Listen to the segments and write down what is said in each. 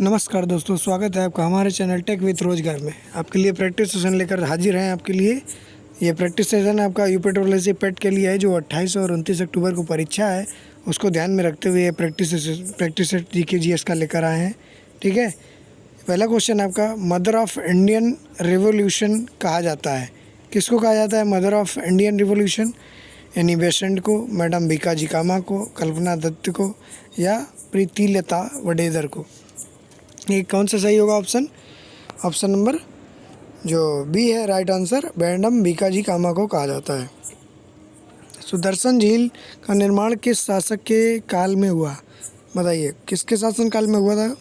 नमस्कार दोस्तों, स्वागत है आपका हमारे चैनल टेक विथ रोजगार में। आपके लिए प्रैक्टिस सेशन लेकर हाजिर हैं। आपके लिए ये प्रैक्टिस सेशन आपका यूपी ट्रिपल पेट के लिए है, जो 28 और 29 अक्टूबर को परीक्षा है, उसको ध्यान में रखते हुए ये प्रैक्टिस जीके जीएस का लेकर आए हैं। ठीक है, पहला क्वेश्चन आपका, मदर ऑफ इंडियन रिवोल्यूशन कहा जाता है? किसको कहा जाता है mother of Indian revolution? Annie Besant को, मैडम भीकाजी कामा को, कल्पना दत्त को, या प्रीतिलता वडेदर को? ये कौन सा सही होगा ऑप्शन नंबर जो बी है राइट आंसर, मैडम भीकाजी कामा को कहा जाता है। सुदर्शन झील का निर्माण किस शासक के काल में हुआ? बताइए, किसके शासन काल में हुआ था?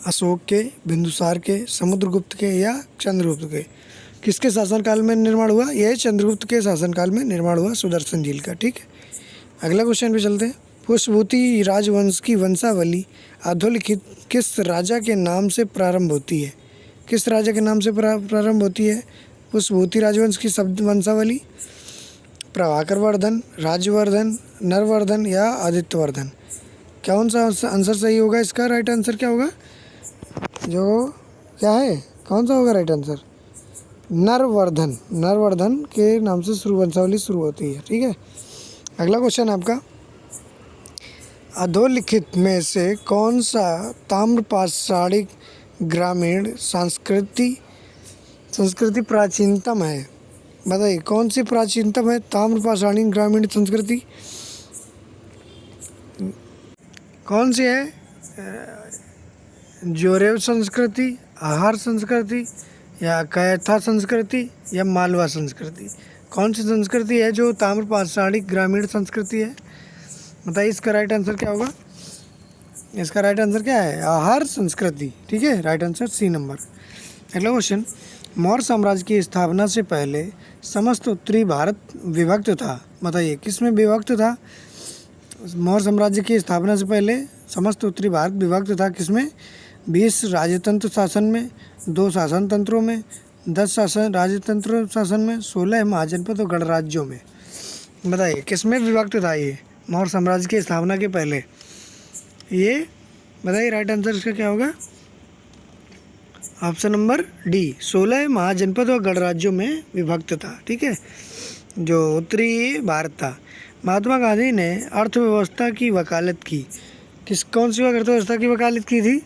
अशोक के, बिंदुसार के, समुद्रगुप्त के, या चंद्रगुप्त के? किसके शासनकाल में निर्माण हुआ? यह चंद्रगुप्त के शासनकाल में निर्माण हुआ सुदर्शन झील का। ठीक है, अगला क्वेश्चन पे चलते हैं। पुष्पभूति राजवंश की वंशावली अधोलिखित किस राजा के नाम से प्रारंभ होती है? किस राजा के नाम से प्रारंभ होती है पुष्पभूति राजवंश की शब्द वंशावली? प्रभाकर वर्धन, राजवर्धन, नरवर्धन, या आदित्यवर्धन? कौन सा आंसर सही होगा इसका? राइट आंसर क्या होगा? जो क्या है, कौन सा होगा राइट आंसर? नरवर्धन। नरवर्धन के नाम से वंशावली शुरू होती है। ठीक है, अगला क्वेश्चन आपका, अधोलिखित में से कौन सा ताम्रपाषाणी ग्रामीण संस्कृति प्राचीनतम है? बताइए, कौन सी प्राचीनतम है ताम्रपाषाणी ग्रामीण संस्कृति? कौन सी है? जोरेव संस्कृति, आहार संस्कृति, या कैथा संस्कृति, या मालवा संस्कृति? कौन सी संस्कृति है जो ताम्रपाषाणी ग्रामीण संस्कृति है? बताइए, इसका राइट आंसर क्या होगा? इसका राइट आंसर क्या है? आहार संस्कृति। ठीक है, राइट आंसर सी नंबर। अगला क्वेश्चन, मौर्य साम्राज्य की स्थापना से पहले समस्त उत्तरी भारत विभक्त था। बताइए, किस में विभक्त था? मौर्य साम्राज्य की स्थापना से पहले समस्त उत्तरी भारत विभक्त था किसमें? 20 राजतंत्र शासन में, 2 शासन तंत्रों में, 10 शासन राजतंत्र शासन में, 16 महाजनपद और गणराज्यों में। बताइए, किस में विभक्त था ये मौर्य साम्राज्य की स्थापना के पहले? ये बताइए, राइट आंसर इसका क्या होगा? ऑप्शन नंबर डी, 16 महाजनपद और गणराज्यों में विभक्त था। ठीक है, जो उत्तरी भारत था। महात्मा गांधी ने अर्थव्यवस्था की वकालत की। कौन सी अर्थव्यवस्था की वकालत की थी?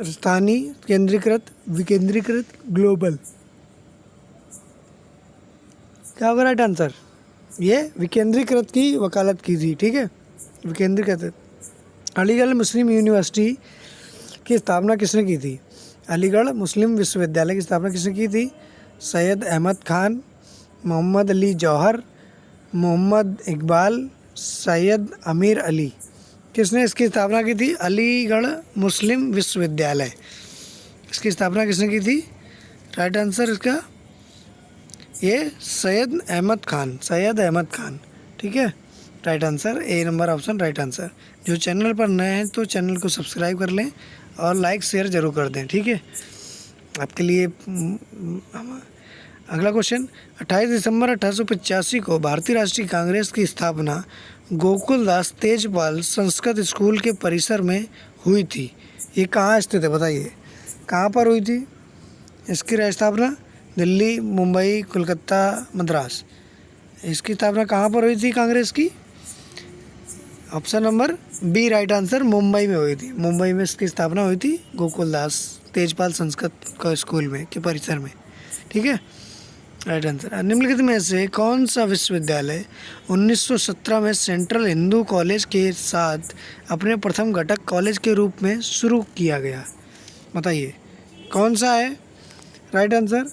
स्थानीय, केंद्रीकृत, विकेंद्रीकृत, ग्लोबल? क्या होगा राइट आंसर? ये विकेंद्रीकृत की वकालत की थी। ठीक है, विकेंद्रीकृत। अलीगढ़ मुस्लिम यूनिवर्सिटी की स्थापना किसने की थी? अलीगढ़ मुस्लिम विश्वविद्यालय की स्थापना किसने की थी? सैयद अहमद खान, मोहम्मद अली जौहर, मोहम्मद इकबाल, सैयद अमीर अली? किसने इसकी स्थापना की थी? अलीगढ़ मुस्लिम विश्वविद्यालय, इसकी स्थापना किसने की थी? राइट आंसर इसका ये सैयद अहमद खान। ठीक है, right answer A number option right answer. जो चैनल पर नए हैं तो चैनल को सब्सक्राइब कर लें और लाइक शेयर ज़रूर कर दें। ठीक है, आपके लिए अगला क्वेश्चन, 28 दिसंबर 1885 को भारतीय राष्ट्रीय कांग्रेस की स्थापना गोकुलदास तेजपाल संस्कृत स्कूल के परिसर में हुई थी। ये कहाँ स्थित है? बताइए, कहाँ पर हुई थी इसकी स्थापना? दिल्ली, मुंबई, कोलकाता, मद्रास? इसकी स्थापना कहाँ पर हुई थी कांग्रेस की? Option number B right answer, Mumbai में हुई थी। मुंबई में इसकी स्थापना हुई थी गोकुलदास तेजपाल संस्कृत स्कूल में के परिसर में। ठीक है, राइट आंसर। निम्नलिखित में से कौन सा विश्वविद्यालय 1917 में सेंट्रल हिंदू कॉलेज के साथ अपने प्रथम घटक कॉलेज के रूप में शुरू किया गया? बताइए, कौन सा है राइट आंसर?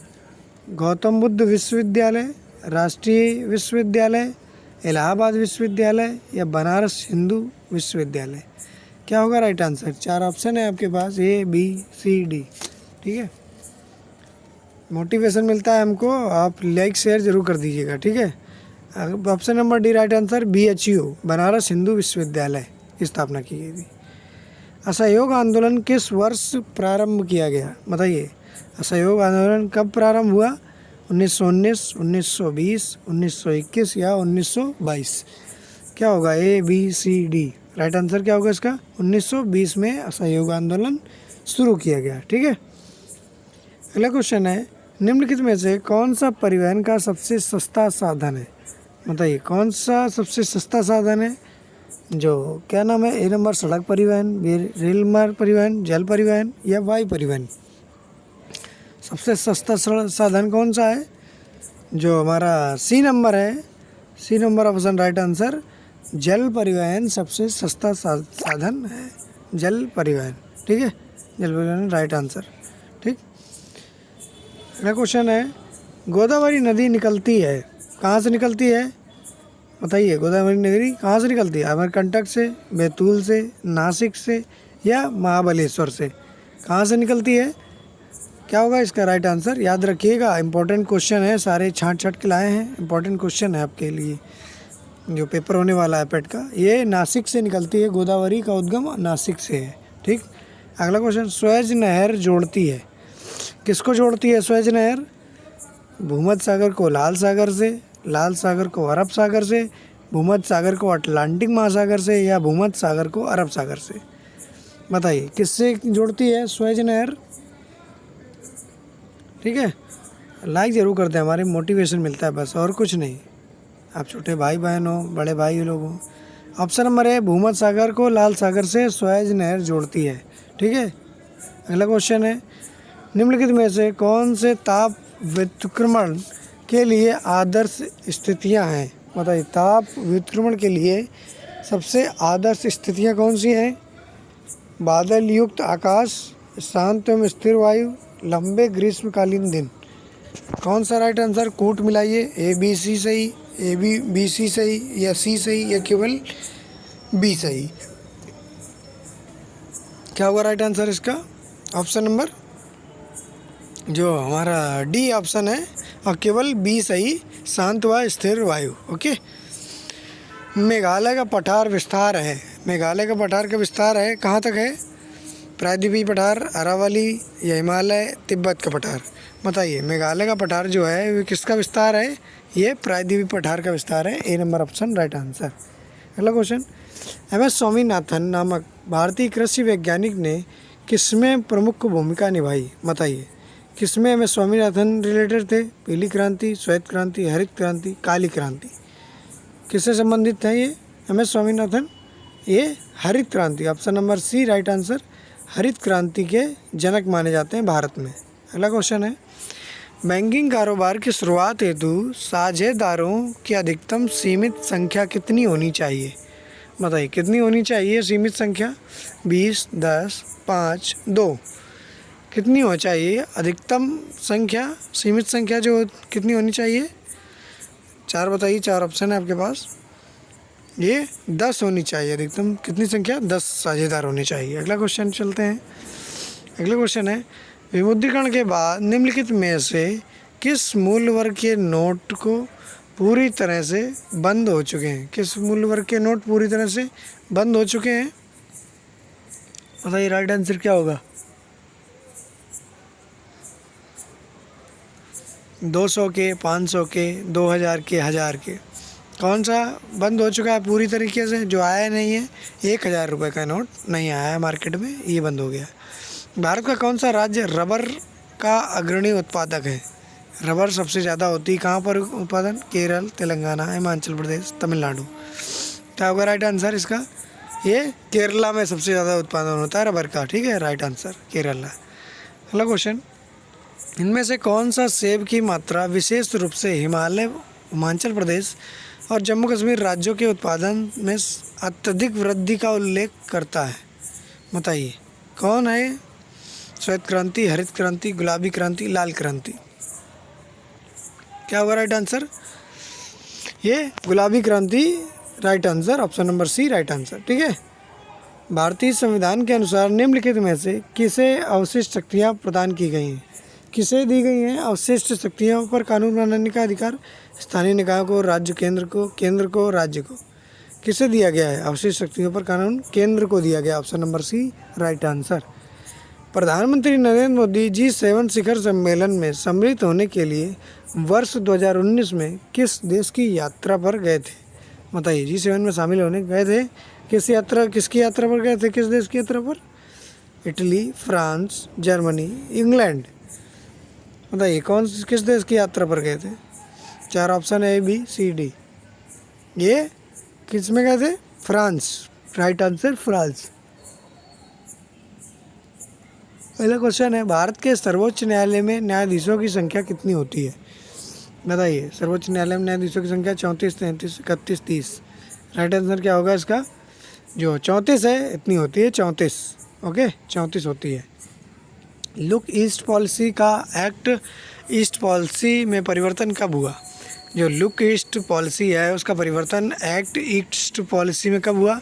गौतम बुद्ध विश्वविद्यालय, राष्ट्रीय विश्वविद्यालय, इलाहाबाद विश्वविद्यालय, या बनारस हिंदू विश्वविद्यालय? क्या होगा राइट आंसर? 4 ऑप्शन है आपके पास, ए, बी, सी, डी। ठीक है, मोटिवेशन मिलता है हमको, आप लाइक शेयर जरूर कर दीजिएगा। ठीक है, option number D right answer, BHU Banaras Hindu विश्वविद्यालय की स्थापना की गई थी। असहयोग आंदोलन किस वर्ष प्रारंभ किया गया? बताइए, असहयोग आंदोलन कब प्रारंभ हुआ? 1919, 1920, 1921 या 1922? क्या होगा? A, B, C, D? Right answer क्या होगा इसका? 1920 में असहयोग आंदोलन शुरू किया गया। ठीक है, अगला क्वेश्चन है, निम्नलिखित में से कौन सा परिवहन का सबसे सस्ता साधन है? बताइए कौन सा सबसे सस्ता साधन है? जो क्या नाम है? ए नंबर सड़क परिवहन, बी रेल मार्ग परिवहन, जल परिवहन या वायु परिवहन। सबसे सस्ता साधन कौन सा है? जो हमारा सी नंबर है, C number option right answer, जल परिवहन सबसे सस्ता साधन है, जल परिवहन। ठीक है, जल परिवहन राइट आंसर। ठीक, अगला क्वेश्चन है, गोदावरी नदी निकलती है, कहाँ से निकलती है? बताइए गोदावरी नदी कहाँ से निकलती है? अमरकंटक से, बैतूल से, नासिक से या महाबलेश्वर से? कहाँ से निकलती है? क्या होगा इसका राइट आंसर? याद रखिएगा, इंपॉर्टेंट क्वेश्चन है, सारे छांट के लाए हैं, इंपॉर्टेंट क्वेश्चन है आपके लिए जो पेपर होने वाला है पेट का। ये नासिक से निकलती है, गोदावरी का उद्गम नासिक से है। ठीक, अगला क्वेश्चन, स्वेज नहर जोड़ती है, किसको जोड़ती है स्वेज नहर? भूमध्य सागर को लाल सागर से, लाल सागर को अरब सागर से, भूमध्य सागर को अटलांटिक महासागर से या भूमध्य सागर को अरब सागर से? बताइए किससे जोड़ती है स्वेज नहर? ठीक है, लाइक ज़रूर करते हैं, हमारे मोटिवेशन मिलता है बस, और कुछ नहीं। आप छोटे भाई बहन हो, बड़े भाई लोग हो। ऑप्शन नंबर है, भूमध्य सागर को लाल सागर से स्वेज नहर जोड़ती है। ठीक है, अगला क्वेश्चन है, निम्नलिखित में से कौन से ताप व्युत्क्रमण के लिए आदर्श स्थितियां हैं? बताइए ताप व्युत्क्रमण के लिए सबसे आदर्श स्थितियां कौन सी हैं? बादल युक्त आकाश, शांत एवं स्थिर वायु, लंबे ग्रीष्मकालीन दिन। कौन सा राइट आंसर? कूट मिलाइए, ए बी सी सही, ए बी सी सही या सी सही या केवल बी सही? क्या होगा राइट आंसर इसका? ऑप्शन नंबर जो हमारा डी ऑप्शन है और केवल बी सही, शांत व स्थिर वायु। ओके, मेघालय का पठार विस्तार है, मेघालय का पठार का विस्तार है कहाँ तक है? प्रायद्वीपीय पठार, अरावली या हिमालय, तिब्बत का पठार? बताइए मेघालय का पठार जो है वो किसका विस्तार है? ये प्रायद्वीपीय पठार का विस्तार है, ए नंबर ऑप्शन राइट आंसर। अगला क्वेश्चन, एम.एस. स्वामीनाथन नामक भारतीय कृषि वैज्ञानिक ने किसमें प्रमुख भूमिका निभाई? बताइए किसमें एम.एस. स्वामीनाथन रिलेटेड थे? पीली क्रांति, श्वेत क्रांति, हरित क्रांति, काली क्रांति? किससे संबंधित है ये एम.एस. स्वामीनाथन? ये हरित क्रांति, option number C right answer, हरित क्रांति के जनक माने जाते हैं भारत में। अगला क्वेश्चन है, बैंकिंग कारोबार की शुरुआत हेतु साझेदारों की अधिकतम सीमित संख्या कितनी होनी चाहिए? बताइए कितनी होनी चाहिए सीमित संख्या? 20, 10, 5, 2? कितनी हो चाहिए अधिकतम संख्या, सीमित संख्या जो कितनी होनी चाहिए? 4 बताइए, 4 ऑप्शन है आपके पास। ये 10 होनी चाहिए अधिकतम, कितनी संख्या? 10 साझेदार होने चाहिए। अगला क्वेश्चन चलते हैं, अगला क्वेश्चन है, विमुद्रीकरण के बाद निम्नलिखित में से किस मूल्य वर्ग के नोट को पूरी तरह से बंद हो चुके हैं? किस मूल्य वर्ग के नोट पूरी तरह से बंद हो चुके हैं? बताइए राइट आंसर क्या होगा? 200 के, 500 के, 2000 के, 1000 के? कौन सा बंद हो चुका है पूरी तरीके से? जो आया नहीं है, 1000 रुपये का नोट नहीं आया है मार्केट में, ये बंद हो गया। भारत का कौन सा राज्य रबर का अग्रणी उत्पादक है? रबर सबसे ज़्यादा होती है कहाँ पर उत्पादन? केरल, तेलंगाना, हिमाचल प्रदेश, तमिलनाडु? क्या होगा राइट आंसर इसका? ये केरला में सबसे ज़्यादा उत्पादन होता है रबर का। ठीक है, राइट आंसर केरला। अगला क्वेश्चन, इनमें से कौन सा सेब की मात्रा विशेष रूप से हिमालय, हिमाचल प्रदेश और जम्मू कश्मीर राज्यों के उत्पादन में अत्यधिक वृद्धि का उल्लेख करता है? बताइए कौन है? श्वेत क्रांति, हरित क्रांति, गुलाबी क्रांति, लाल क्रांति? क्या होगा राइट आंसर? ये गुलाबी क्रांति right answer, option number C right answer. ठीक है, भारतीय संविधान के अनुसार निम्नलिखित में से किसे अवशिष्ट शक्तियाँ प्रदान की गई हैं? किसे दी गई हैं अवशिष्ट शक्तियों पर कानून बनाने का अधिकार? स्थानीय निकायों को, राज्य, केंद्र को, केंद्र को, राज्य को? किसे दिया गया है अवशिष्ट शक्तियों पर कानून? केंद्र को दिया गया, option number C right answer. प्रधानमंत्री नरेंद्र मोदी G7 शिखर सम्मेलन में सम्मिलित होने के लिए वर्ष 2019 में किस देश की यात्रा पर गए थे? बताइए G7 में शामिल होने गए थे किसकी यात्रा पर गए थे, किस देश की यात्रा पर? Italy, France, Germany, England. बताइए किस देश की यात्रा पर गए थे? 4 ऑप्शन है ABCD। ये किस में गए थे? फ्रांस। Right answer France. पहला क्वेश्चन है, भारत के सर्वोच्च न्यायालय में न्यायाधीशों की संख्या कितनी होती है? बताइए। सर्वोच्च न्यायालय में न्यायाधीशों की संख्या 34, 33, 31, 30। राइट आंसर क्या होगा इसका? जो 34 है इतनी होती है, 34। ओके, 34 होती है। लुक ईस्ट पॉलिसी का एक्ट ईस्ट पॉलिसी में परिवर्तन कब हुआ? जो लुक ईस्ट पॉलिसी है उसका परिवर्तन एक्ट ईस्ट पॉलिसी में कब हुआ?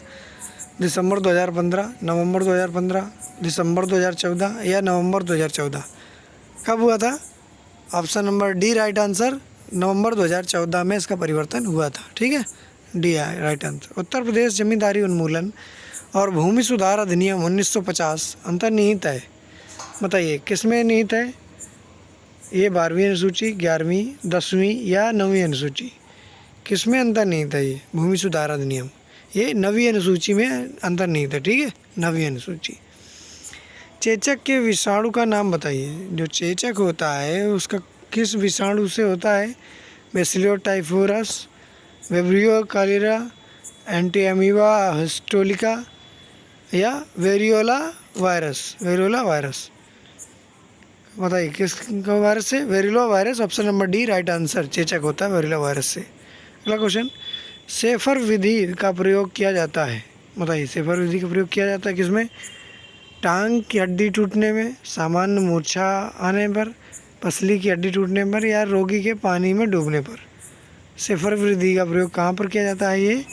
दिसंबर 2015, नवंबर 2015, दिसंबर 2014 या नवंबर 2014? कब हुआ था? Option number D right answer. नवंबर 2014 में इसका परिवर्तन हुआ था। ठीक है, डी है राइट आंसर। उत्तर प्रदेश जमींदारी उन्मूलन और भूमि सुधार अधिनियम 1950 अंतर्निहित है। बताइए किस में निहित है? ये 12वीं अनुसूची, 11वीं, 10वीं या 9वीं अनुसूची? किस में अंतर्निहित है ये भूमि सुधार अधिनियम? ये 9वीं अनुसूची में अंतर्निहित है। ठीक है, 9वीं अनुसूची। चेचक के विषाणु का नाम बताइए। जो चेचक होता है उसका किस विषाणु से होता है? बेसिलियो टाइफोरस, विब्रियो कॉलेरा, एंटीएमीबा हिस्टोलिका या वेरियोला वायरस? Variola virus. बताइए किस वायरस से? Variola virus. Option number D right answer. चेचक होता है वेरियोला वायरस से। अगला क्वेश्चन, सेफर विधि का प्रयोग किया जाता है। बताइए सेफर विधि का प्रयोग किया जाता है किसमें? टांग की हड्डी टूटने में, सामान्य मूर्छा आने पर, पसली की हड्डी टूटने पर या रोगी के पानी में डूबने पर? सेफर विधि का प्रयोग कहाँ पर किया जाता है? ये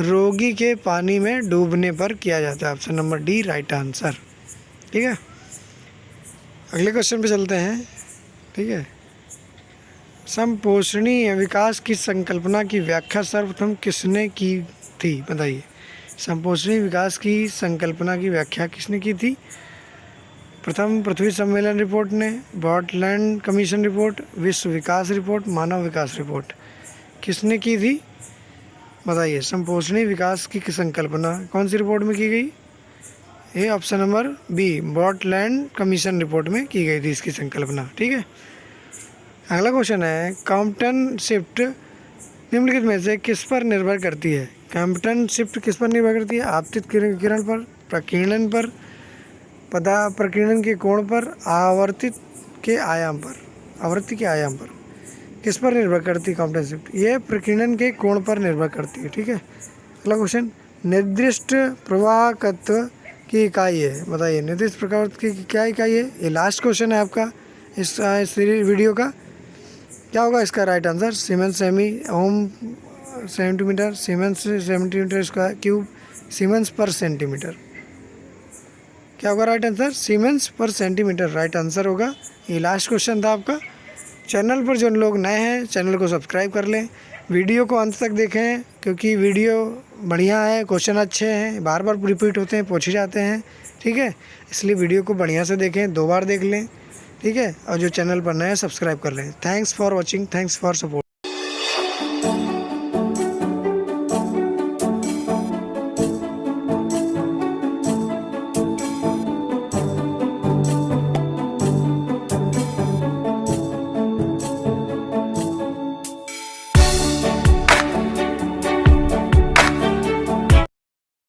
रोगी के पानी में डूबने पर किया जाता है। Option number D right answer. ठीक है, अगले क्वेश्चन पे चलते हैं। ठीक है, समपोषणीय विकास की संकल्पना की व्याख्या सर्वप्रथम किसने की थी? बताइए समपोषणीय विकास की संकल्पना की व्याख्या किसने की थी? प्रथम पृथ्वी सम्मेलन रिपोर्ट ने, ब्रॉडलैंड कमीशन रिपोर्ट, विश्व विकास रिपोर्ट, मानव विकास रिपोर्ट? किसने की थी? बताइए समपोषणीय विकास की संकल्पना कौन सी रिपोर्ट में की गई? ये option number B, Broadland commission report में की गई थी इसकी संकल्पना। ठीक है, अगला क्वेश्चन है, कॉम्पटन शिफ्ट निम्नलिखित में से किस पर निर्भर करती है? कॉम्पटन शिफ्ट किस पर निर्भर करती है? आपतित किरण पर, प्रकीर्णन पर, प्रकीर्णन के कोण पर, आवृत्ति के आयाम पर? किस पर निर्भर करती है कॉम्पटन शिफ्ट? ये प्रकीर्णन के कोण पर निर्भर करती है। ठीक है, अगला क्वेश्चन, निर्दिष्ट प्रवाहकत्व की इकाई है। बताइए निर्दिष्ट प्रवाहकत्व की क्या इकाई है? ये लास्ट क्वेश्चन है आपका इस वीडियो का। क्या होगा इसका right answer? Siemens semi ohm centimetre, siemens centimetre square cube, siemens per centimetre. क्या होगा right answer? Siemens per centimetre right answer होगा। ये लास्ट क्वेश्चन था आपका। चैनल पर जो लोग नए हैं चैनल को सब्सक्राइब कर लें, वीडियो को अंत तक देखें क्योंकि वीडियो बढ़िया है, क्वेश्चन अच्छे हैं, बार बार रिपीट होते हैं, पूछे जाते हैं। ठीक है, इसलिए वीडियो को बढ़िया से देखें, 2 बार देख लें। ठीक है, और जो चैनल पर नए सब्सक्राइब कर लें। Thanks for watching, thanks for support.